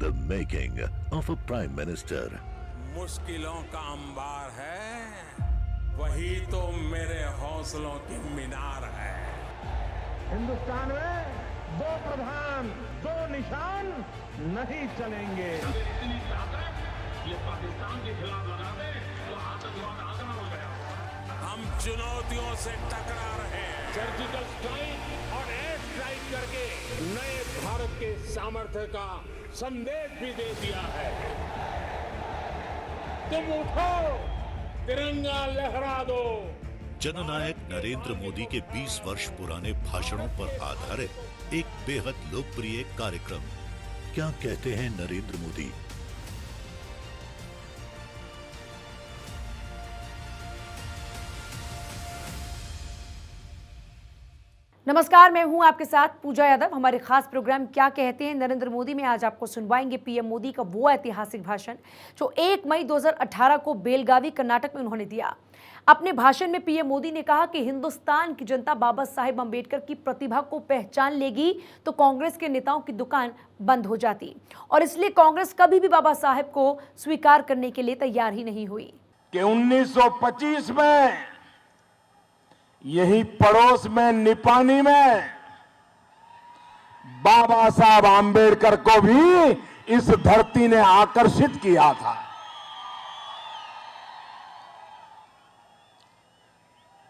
The making of a prime minister. मुश्किलों का अंबार है, वही तो मेरे हौसलों की मीनार है। हिंदुस्तान में दो प्रधान, दो निशान नहीं चलेंगे। इतनी ताकत ये पाकिस्तान के खिलाफ लगा दे तो आतंकवाद आगरा हो गया। हम चुनौतियों से टकरा रहे हैं। सर्जिकल स्ट्राइक और एयर स्ट्राइक करके नए भारत के सामर्थ्य का संदेश भी दे दिया है। तुम उठो, तिरंगा लहरा दो। जननायक नरेंद्र मोदी के 20 वर्ष पुराने भाषणों पर आधारित एक बेहद लोकप्रिय कार्यक्रम। क्या कहते हैं नरेंद्र मोदी? नमस्कार, मैं हूं आपके साथ पूजा यादव। हमारे खास प्रोग्राम क्या कहते हैं नरेंद्र मोदी में आज आपको सुनवाएंगे पीएम मोदी का वो ऐतिहासिक भाषण जो 1 मई 2018 को बेलगावी कर्नाटक में उन्होंने दिया। अपने भाषण में पीएम मोदी ने कहा कि हिंदुस्तान की जनता बाबा साहेब अंबेडकर की प्रतिभा को पहचान लेगी तो कांग्रेस के नेताओं की दुकान बंद हो जाती, और इसलिए कांग्रेस कभी भी बाबा साहेब को स्वीकार करने के लिए तैयार ही नहीं हुई। कि 1925 में यही पड़ोस में निपानी में बाबा साहब आम्बेडकर को भी इस धरती ने आकर्षित किया था।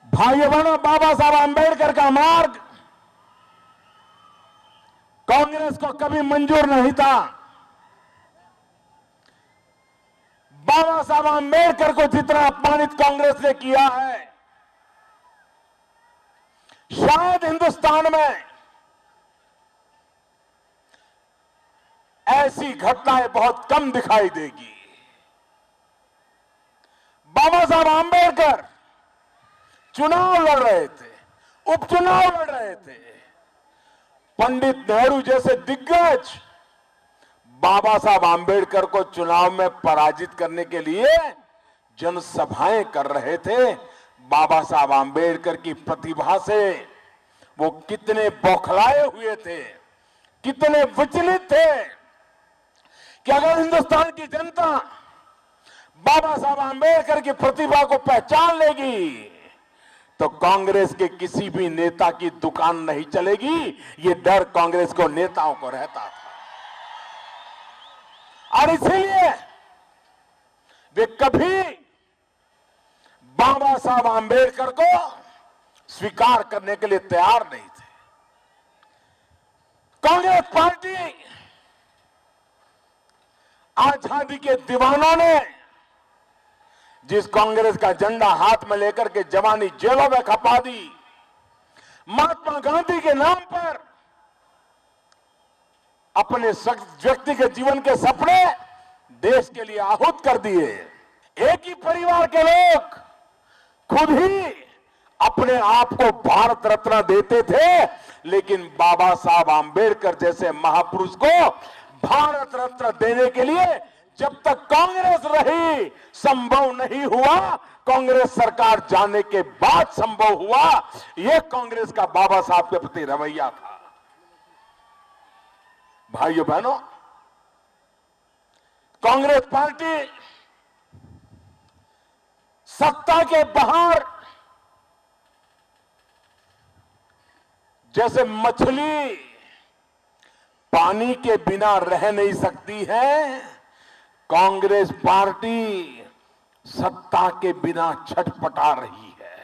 भाइयों बहनों, बाबा साहब आम्बेडकर का मार्ग कांग्रेस को कभी मंजूर नहीं था। बाबा साहब आम्बेडकर को जितना अपमानित कांग्रेस ने किया है, शायद हिंदुस्तान में ऐसी घटनाएं बहुत कम दिखाई देगी। बाबा साहब आम्बेडकर चुनाव लड़ रहे थे, उपचुनाव लड़ रहे थे। पंडित नेहरू जैसे दिग्गज बाबा साहब आम्बेडकर को चुनाव में पराजित करने के लिए जनसभाएं कर रहे थे। बाबा साहब आम्बेडकर की प्रतिभा से वो कितने बौखलाए हुए थे, कितने विचलित थे कि अगर हिंदुस्तान की जनता बाबा साहब आम्बेडकर की प्रतिभा को पहचान लेगी तो कांग्रेस के किसी भी नेता की दुकान नहीं चलेगी। ये डर कांग्रेस को नेताओं को रहता था, और इसीलिए वे कभी बाबा साहब आम्बेडकर को स्वीकार करने के लिए तैयार नहीं थे। कांग्रेस पार्टी आजादी के दीवानों ने जिस कांग्रेस का झंडा हाथ में लेकर के जवानी जेलों में खपा दी, महात्मा गांधी के नाम पर अपने व्यक्तिगत जीवन के सपने देश के लिए आहूत कर दिए। एक ही परिवार के लोग खुद ही अपने आप को भारत रत्न देते थे, लेकिन बाबा साहब आम्बेडकर जैसे महापुरुष को भारत रत्न देने के लिए जब तक कांग्रेस रही संभव नहीं हुआ। कांग्रेस सरकार जाने के बाद संभव हुआ। यह कांग्रेस का बाबा साहब के प्रति रवैया था। भाइयों बहनों, कांग्रेस पार्टी सत्ता के बाहर जैसे मछली पानी के बिना रह नहीं सकती है, कांग्रेस पार्टी सत्ता के बिना छटपटा रही है।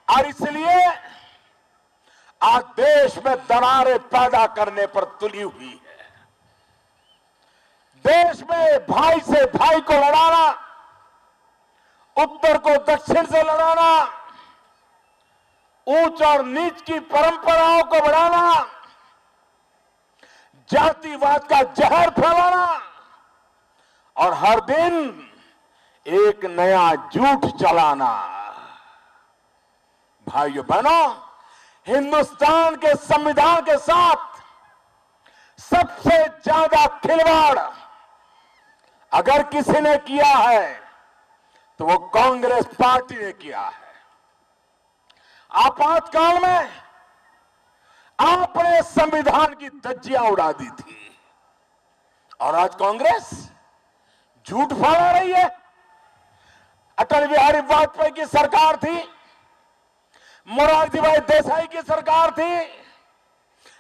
और इसलिए आज देश में दरारें पैदा करने पर तुली हुई है। देश में भाई से भाई को लड़ाना, उत्तर को दक्षिण से लड़ाना, ऊंच और नीच की परंपराओं को बढ़ाना, जातिवाद का जहर फैलाना और हर दिन एक नया झूठ चलाना। भाइयों बहनों, हिंदुस्तान के संविधान के साथ सबसे ज्यादा खिलवाड़ अगर किसी ने किया है तो वो कांग्रेस पार्टी ने किया है। आपातकाल में आपने संविधान की धज्जियां उड़ा दी थी और आज कांग्रेस झूठ फैला रही है। अटल बिहारी वाजपेयी की सरकार थी, मोरारजी भाई देसाई की सरकार थी,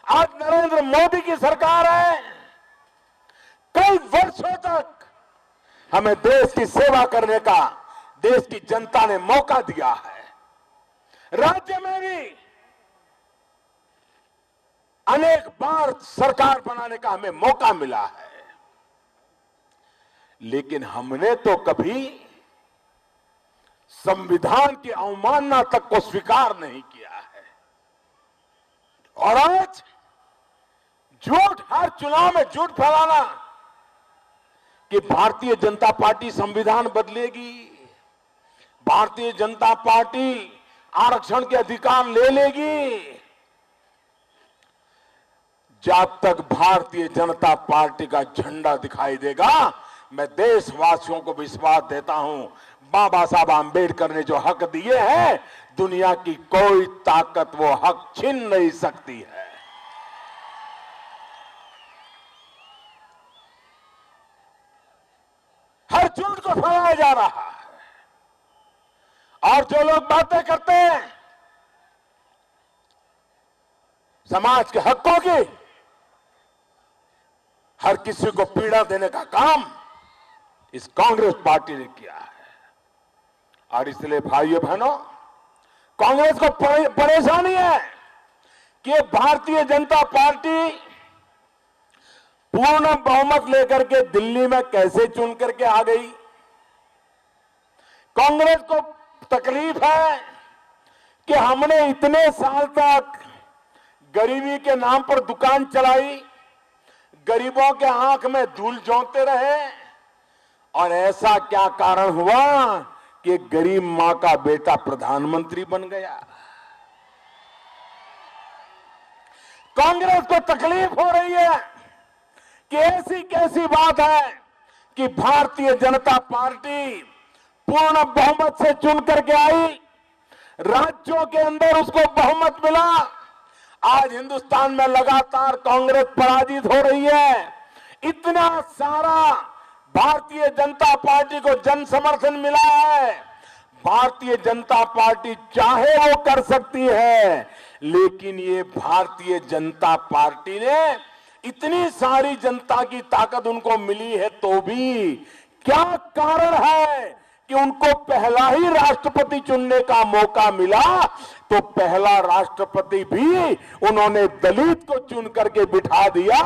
आज नरेंद्र मोदी की सरकार है। कई वर्षों तक हमें देश की सेवा करने का देश की जनता ने मौका दिया है। राज्य में भी अनेक बार सरकार बनाने का हमें मौका मिला है, लेकिन हमने तो कभी संविधान की अवमानना तक को स्वीकार नहीं किया है। और आज झूठ, हर चुनाव में झूठ फैलाना कि भारतीय जनता पार्टी संविधान बदलेगी, भारतीय जनता पार्टी आरक्षण के अधिकार ले लेगी। जब तक भारतीय जनता पार्टी का झंडा दिखाई देगा, मैं देशवासियों को विश्वास देता हूं, बाबा साहब आंबेडकर ने जो हक दिए हैं, दुनिया की कोई ताकत वो हक छीन नहीं सकती है। हर झूठ को फैलाया जा रहा है और जो लोग बातें करते हैं समाज के हकों की, हर किसी को पीड़ा देने का काम इस कांग्रेस पार्टी ने किया है। और इसलिए भाइयों बहनों, कांग्रेस को परेशानी है कि भारतीय जनता पार्टी पूर्ण बहुमत लेकर के दिल्ली में कैसे चुन करके आ गई। कांग्रेस को तकलीफ है कि हमने इतने साल तक गरीबी के नाम पर दुकान चलाई, गरीबों के आंख में धूल झोंकते रहे, और ऐसा क्या कारण हुआ कि गरीब मां का बेटा प्रधानमंत्री बन गया। कांग्रेस को तकलीफ हो रही है कि ऐसी कैसी बात है कि भारतीय जनता पार्टी पूर्ण बहुमत से चुन करके आई, राज्यों के अंदर उसको बहुमत मिला। आज हिंदुस्तान में लगातार कांग्रेस पराजित हो रही है। इतना सारा भारतीय जनता पार्टी को जन समर्थन मिला है। भारतीय जनता पार्टी चाहे वो कर सकती है, लेकिन ये भारतीय जनता पार्टी ने इतनी सारी जनता की ताकत उनको मिली है, तो भी क्या कारण है कि उनको पहला ही राष्ट्रपति चुनने का मौका मिला तो पहला राष्ट्रपति भी उन्होंने दलित को चुन करके बिठा दिया।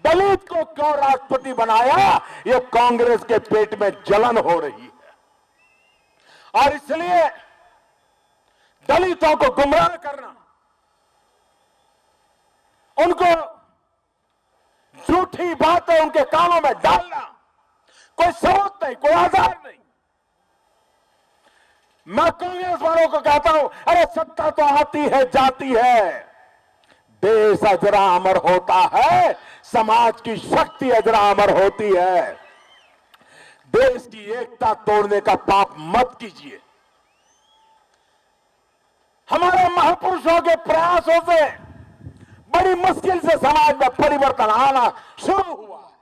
दलित को क्यों राष्ट्रपति बनाया, ये कांग्रेस के पेट में जलन हो रही है। और इसलिए दलितों को गुमराह करना, उनको झूठी बातें उनके कानों में डालना, कोई सबूत नहीं, कोई आधार नहीं। मैं कांग्रेस वालों को कहता हूं, अरे सत्ता तो आती है जाती है, देश अजरा अमर होता है, समाज की शक्ति अजरा अमर होती है। देश की एकता तोड़ने का पाप मत कीजिए। हमारे महापुरुषों के प्रयासों से बड़ी मुश्किल से समाज में परिवर्तन आना शुरू हुआ है।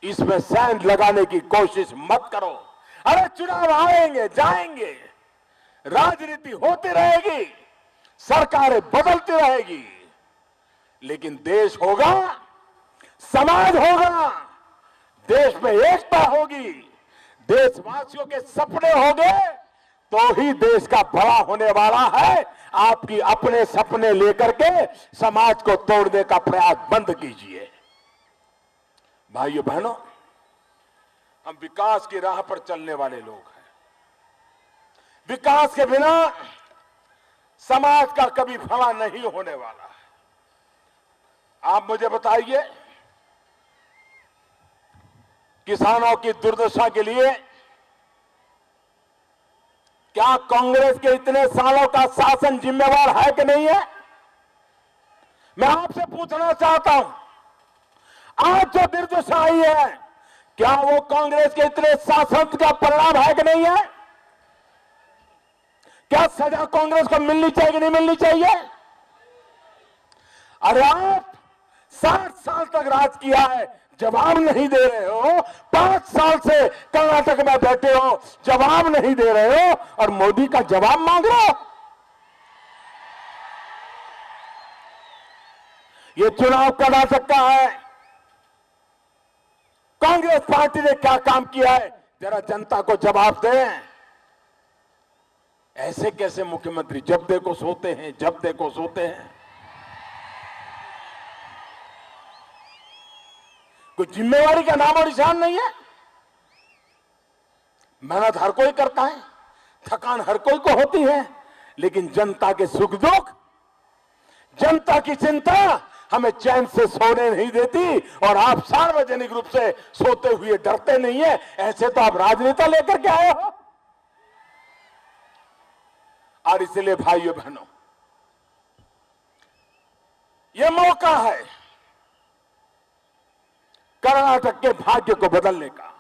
इसमें सैंध लगाने की कोशिश मत करो। अरे चुनाव आएंगे जाएंगे, राजनीति होती रहेगी, सरकारें बदलती रहेगी, लेकिन देश होगा, समाज होगा, देश में एकता होगी, देशवासियों के सपने होंगे, तो ही देश का भला होने वाला है। आपकी अपने सपने लेकर के समाज को तोड़ने का प्रयास बंद कीजिए। भाइयों बहनों, हम विकास की राह पर चलने वाले लोग हैं। विकास के बिना समाज का कभी भला नहीं होने वाला है। आप मुझे बताइए, किसानों की दुर्दशा के लिए क्या कांग्रेस के इतने सालों का शासन जिम्मेवार है कि नहीं है? मैं आपसे पूछना चाहता हूं, आज जो दुर्दशा आई है, क्या वो कांग्रेस के इतने शासन का परिणाम है कि नहीं है? क्या सजा कांग्रेस को मिलनी चाहिए कि नहीं मिलनी चाहिए? अरे आप 60 साल तक राज किया है, जवाब नहीं दे रहे हो। 5 साल से कर्नाटक में बैठे हो, जवाब नहीं दे रहे हो, और मोदी का जवाब मांग रहे हो। ये चुनाव कर्नाटक का है। कांग्रेस पार्टी ने क्या काम किया है, जरा जनता को जवाब दें। ऐसे कैसे मुख्यमंत्री जब देखो सोते हैं, जब देखो सोते हैं। कोई जिम्मेवारी का नाम और निशान नहीं है। मेहनत हर कोई करता है, थकान हर कोई को होती है, लेकिन जनता के सुख दुख, जनता की चिंता हमें चैन से सोने नहीं देती। और आप सार्वजनिक रूप से सोते हुए डरते नहीं है। ऐसे तो आप राजनेता लेकर के आए हो। और इसलिए भाइयों बहनों, यह मौका है कर्नाटक के भाग्य को बदलने का।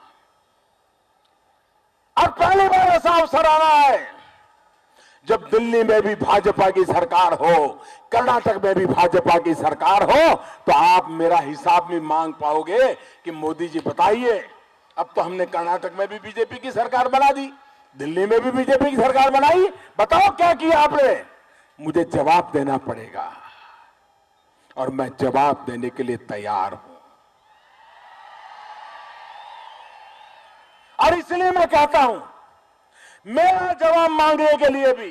और पहली बार ऐसा अवसर आ रहा है जब दिल्ली में भी भाजपा की सरकार हो, कर्नाटक में भी भाजपा की सरकार हो, तो आप मेरा हिसाब भी मांग पाओगे कि मोदी जी बताइए, अब तो हमने कर्नाटक में भी बीजेपी की सरकार बना दी, दिल्ली में भी बीजेपी की सरकार बनाई, बताओ क्या किया आपने। मुझे जवाब देना पड़ेगा और मैं जवाब देने के लिए तैयार हूं। और इसलिए मैं कहता हूं, मेरा जवाब मांगने के लिए भी,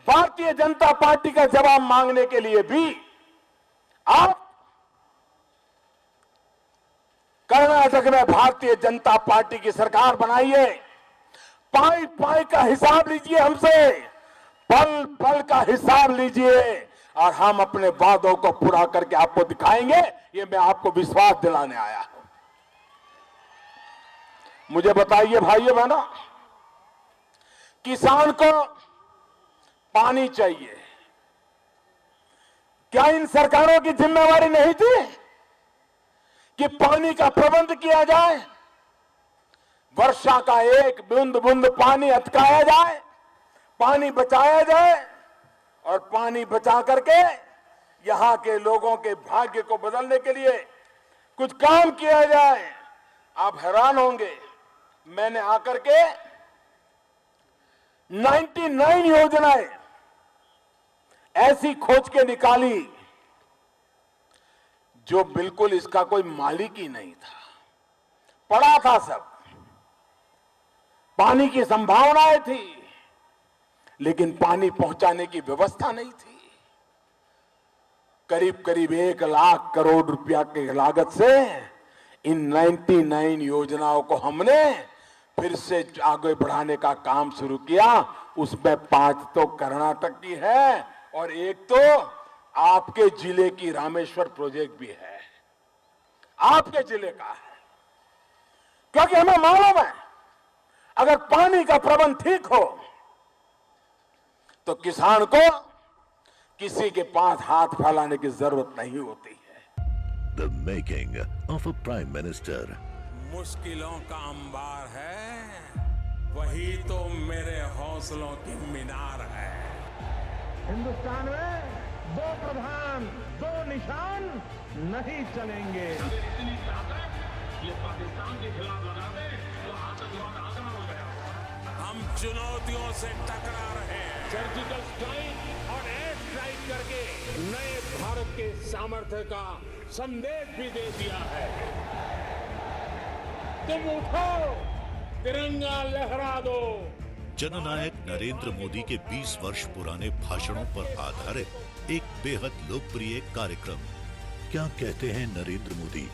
भारतीय जनता पार्टी का जवाब मांगने के लिए भी आप कर्नाटक में भारतीय जनता पार्टी की सरकार बनाइए। पाई पाई का हिसाब लीजिए हमसे, पल पल का हिसाब लीजिए, और हम अपने वादों को पूरा करके आपको दिखाएंगे। ये मैं आपको विश्वास दिलाने आया हूं। मुझे बताइए भाइयों बहनों, किसान को पानी चाहिए, क्या इन सरकारों की जिम्मेवारी नहीं थी कि पानी का प्रबंध किया जाए, वर्षा का एक बूंद बूंद पानी अटकाया जाए, पानी बचाया जाए, और पानी बचा करके यहां के लोगों के भाग्य को बदलने के लिए कुछ काम किया जाए। आप हैरान होंगे, मैंने आकर के 99 योजनाएं ऐसी खोज के निकाली जो बिल्कुल इसका कोई मालिक ही नहीं था, पड़ा था सब। पानी की संभावनाएं थी, लेकिन पानी पहुंचाने की व्यवस्था नहीं थी। करीब करीब 1 लाख करोड़ रुपया की लागत से इन 99 योजनाओं को हमने फिर से आगे बढ़ाने का काम शुरू किया। उसमें 5 तो कर्नाटक की है और 1 तो आपके जिले की रामेश्वर प्रोजेक्ट भी है, आपके जिले का है। क्योंकि हमें मालूम है, अगर पानी का प्रबंध ठीक हो तो किसान को किसी के पास हाथ फैलाने की जरूरत नहीं होती है। The making of a Prime Minister. मुश्किलों का अंबार है, वही तो मेरे हौसलों की मीनार है। हिंदुस्तान में 2 प्रधान 2 निशान नहीं चलेंगे। इतनी ताकत ये पाकिस्तान के खिलाफ लगा दे तो आतंकवाद आगरा हो गया। हम चुनौतियों से टकरा रहे हैं। सर्जिकल स्ट्राइक और एयर स्ट्राइक करके नए भारत के सामर्थ्य का संदेश भी दे दिया है। तुम उठो, तिरंगा लहरा दो। जननायक नरेंद्र मोदी के 20 वर्ष पुराने भाषणों पर आधारित एक बेहद लोकप्रिय कार्यक्रम क्या कहते हैं नरेंद्र मोदी